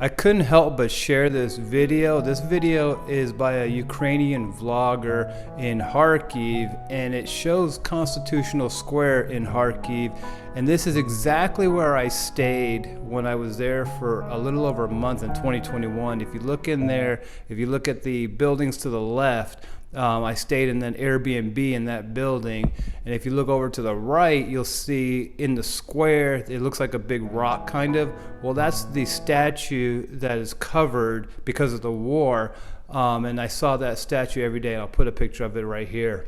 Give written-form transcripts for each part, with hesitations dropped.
I couldn't help but share this video. This video is by a Ukrainian vlogger in Kharkiv, and it shows Constitutional Square in Kharkiv. And this is exactly where I stayed when I was there for a little over a month in 2021. If you look in there, if you look at the buildings to the left, I stayed in an Airbnb in that building, and if you look over to the right, you'll see in the square, it looks like a big rock kind of. Well, that's the statue that is covered because of the war, and I saw that statue every day, and I'll put a picture of it right here.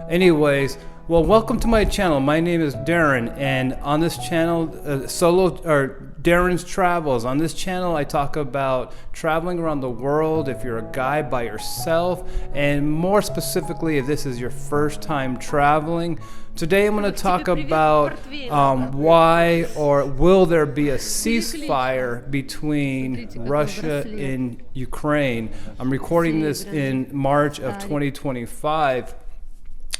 Anyways, well, welcome to my channel. My name is Darren, and on this channel, Darren's Travels. On this channel, I talk about traveling around the world if you're a guy by yourself, and more specifically, if this is your first time traveling. Today, I'm going to talk about why or will there be a ceasefire between Russia and Ukraine. I'm recording this in March of 2025.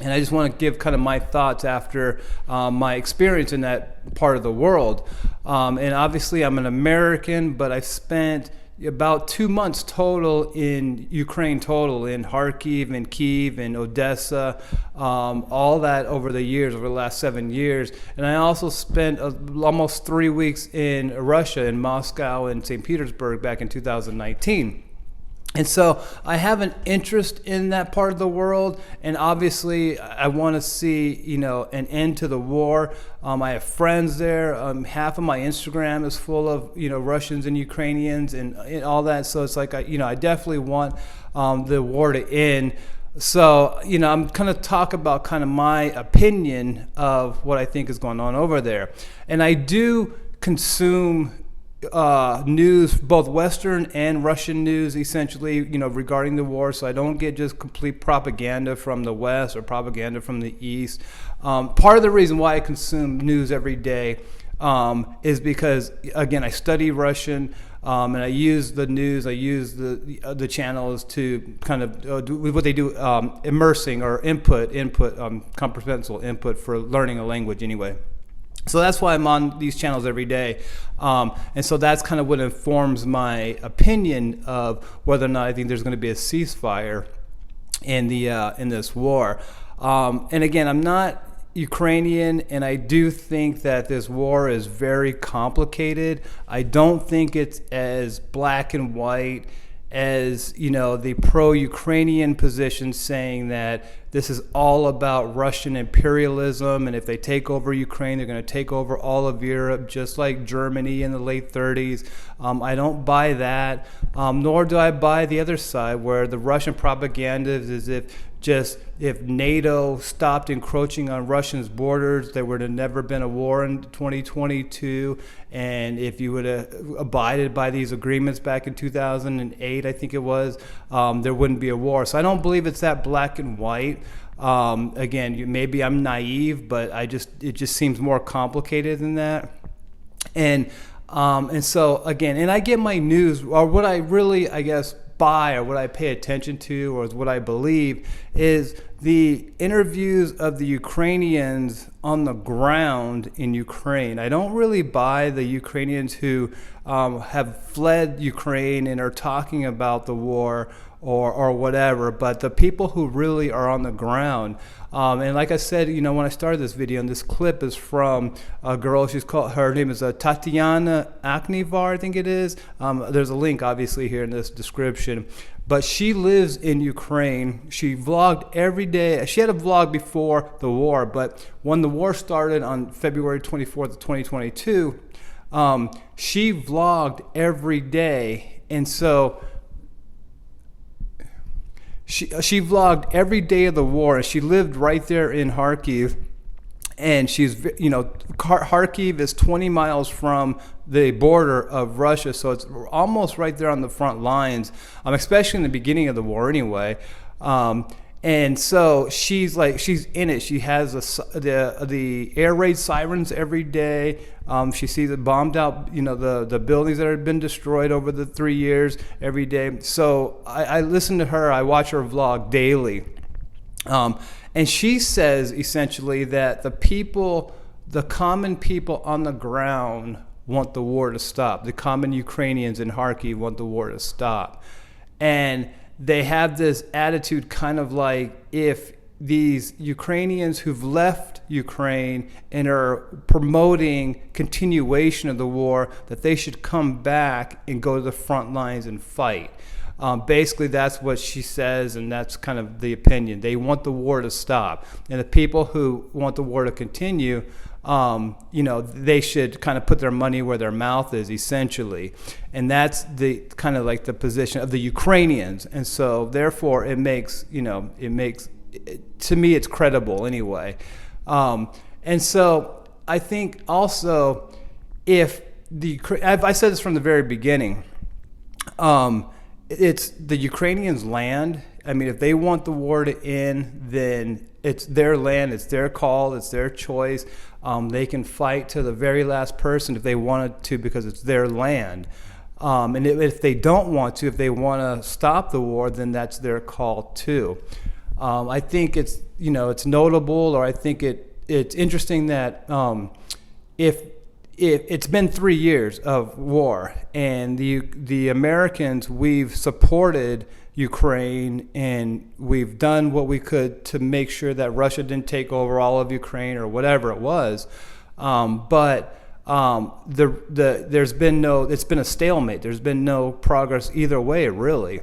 And I just want to give kind of my thoughts after my experience in that part of the world. And obviously I'm an American, but I've spent about 2 months total in Ukraine in Kharkiv and Kyiv and Odessa, all that over the years, over the last 7 years. And I also spent almost 3 weeks in Russia, in Moscow and St. Petersburg back in 2019. And so I have an interest in that part of the world, and obviously I want to see, an end to the war. I have friends there. Half of my Instagram is full of, Russians and Ukrainians and all that. So it's like, I definitely want the war to end. So, I'm going to talk about kind of my opinion of what I think is going on over there. And I do consume news, both Western and Russian news, essentially, regarding the war. So I don't get just complete propaganda from the West or propaganda from the East. Part of the reason why I consume news every day is because, again, I study Russian, and I use the news, I use the channels to kind of do what they do, immersing or input, comprehensible input for learning a language anyway. So that's why I'm on these channels every day. And so that's kind of what informs my opinion of whether or not I think there's going to be a ceasefire in this war. And again, I'm not Ukrainian, and I do think that this war is very complicated. I don't think it's as black and white as the pro-Ukrainian position saying that this is all about Russian imperialism, and if they take over Ukraine, they're going to take over all of Europe, just like Germany in the late 30s. I don't buy that, nor do I buy the other side, where the Russian propaganda is if NATO stopped encroaching on Russia's borders, there would have never been a war in 2022. And if you would have abided by these agreements back in 2008, I think it was, there wouldn't be a war. So I don't believe it's that black and white. Again, maybe I'm naive, but it just seems more complicated than that. And so again, and I get my news, or what I really, I guess, buy, or what I pay attention to, or what I believe, is the interviews of the Ukrainians on the ground in Ukraine. I don't really buy the Ukrainians who have fled Ukraine and are talking about the war or whatever, but the people who really are on the ground. And like I said, when I started this video, and this clip is from a girl, her name is Tatiana Antivar, I think it is. There's a link obviously here in this description, but she lives in Ukraine. She vlogged every day. She had a vlog before the war, but when the war started on February 24th of 2022, she vlogged every day. And so she vlogged every day of the war, and she lived right there in Kharkiv. And Kharkiv is 20 miles from the border of Russia, so it's almost right there on the front lines, especially in the beginning of the war anyway. And so she's in it. She has the air raid sirens every day. She sees it bombed out, the buildings that have been destroyed over the 3 years every day. So I listen to her. I watch her vlog daily. And she says essentially that the common people on the ground want the war to stop. The common Ukrainians in Kharkiv want the war to stop. And they have this attitude kind of like if these Ukrainians who've left Ukraine and are promoting continuation of the war, that they should come back and go to the front lines and fight. Basically, that's what she says, and that's kind of the opinion. They want the war to stop. And the people who want the war to continue, they should kind of put their money where their mouth is, essentially. And that's the kind of like the position of the Ukrainians. And so, therefore, it makes, to me, it's credible anyway. And so I think also if I said this from the very beginning, it's the Ukrainians' land. I mean, if they want the war to end, then it's their land, it's their call, it's their choice. They can fight to the very last person if they wanted to because it's their land. And if they don't want to, if they want to stop the war, then that's their call too. I think it's notable, or I think it's interesting that if it's been 3 years of war, and the Americans, we've supported Ukraine, and we've done what we could to make sure that Russia didn't take over all of Ukraine or whatever it was, but it's been a stalemate. There's been no progress either way, really.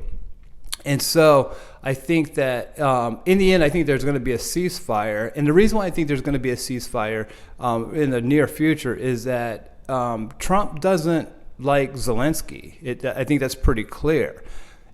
And so I think that in the end, I think there's going to be a ceasefire. And the reason why I think there's going to be a ceasefire in the near future is that Trump doesn't like Zelensky. I think that's pretty clear.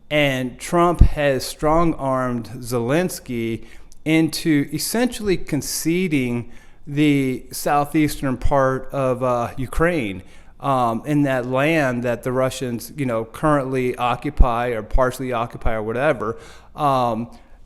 And Trump has strong-armed Zelensky into essentially conceding the southeastern part of Ukraine. In that land that the Russians, currently occupy or partially occupy or whatever.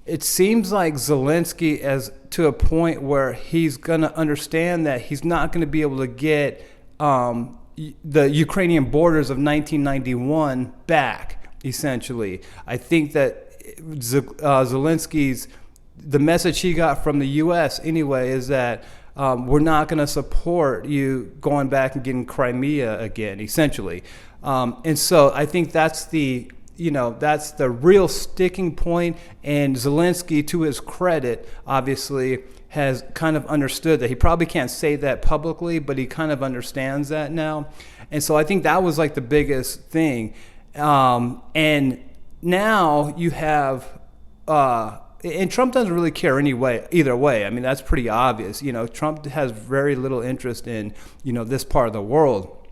It seems like Zelensky is to a point where he's going to understand that he's not going to be able to get the Ukrainian borders of 1991 back, essentially. I think that Zelensky's, the message he got from the U.S. anyway is that we're not going to support you going back and getting Crimea again, essentially. And so I think that's the real sticking point. And Zelensky, to his credit, obviously has kind of understood that. He probably can't say that publicly, but he kind of understands that now. And so I think that was like the biggest thing. And now you have... and Trump doesn't really care either way. I mean, that's pretty obvious. Trump has very little interest in, this part of the world.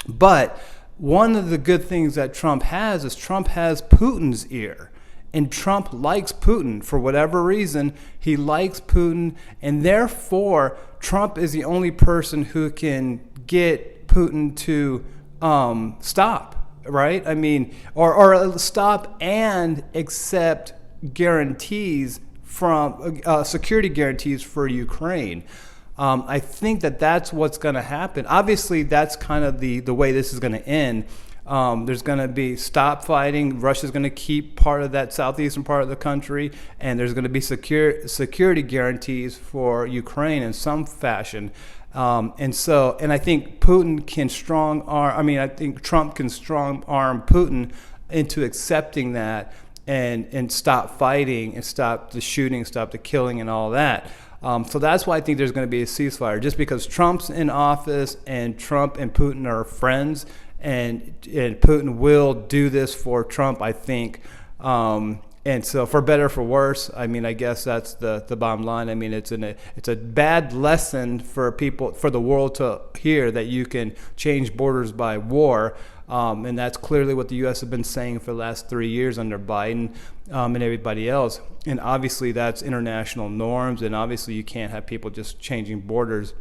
But one of the good things that Trump has is Trump has Putin's ear. And Trump likes Putin for whatever reason. He likes Putin. And therefore, Trump is the only person who can get Putin to stop, right? I mean, or stop and accept guarantees from security guarantees for Ukraine. I think that's what's going to happen. Obviously, that's kind of the way this is going to end. There's going to be stop fighting. Russia's going to keep part of that southeastern part of the country, and there's going to be security guarantees for Ukraine in some fashion. And I think Putin can I think Trump can strong arm Putin into accepting that. And stop fighting and stop the shooting, stop the killing and all that. So that's why I think there's going to be a ceasefire, just because Trump's in office and Trump and Putin are friends, and Putin will do this for Trump, I think. And so for better or for worse, I mean, I guess that's the bottom line. I mean, it's a bad lesson for the world to hear that you can change borders by war. And that's clearly what the U.S. has been saying for the last 3 years under Biden and everybody else. And obviously that's international norms, and obviously you can't have people just changing borders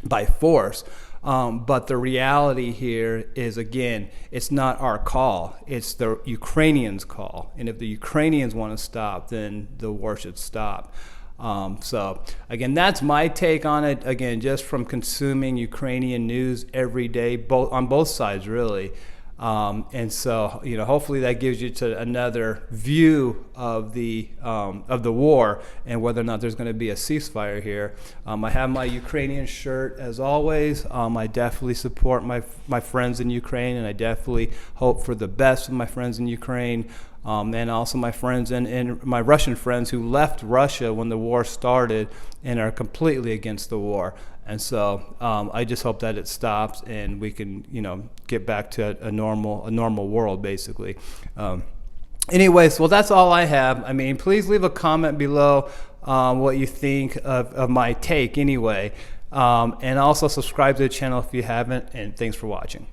by force. But the reality here is, again, it's not our call. It's the Ukrainians' call. And if the Ukrainians want to stop, then the war should stop. So, again, that's my take on it. Again, just from consuming Ukrainian news every day, on both sides, really. And so, hopefully that gives you to another view of the war and whether or not there's going to be a ceasefire here. I have my Ukrainian shirt as always. I definitely support my friends in Ukraine, and I definitely hope for the best of my friends in Ukraine. And also my friends and my Russian friends who left Russia when the war started and are completely against the war. And so I just hope that it stops and we can, get back to a normal world, basically. Anyways, well, that's all I have. I mean, please leave a comment below what you think of my take anyway. And also subscribe to the channel if you haven't. And thanks for watching.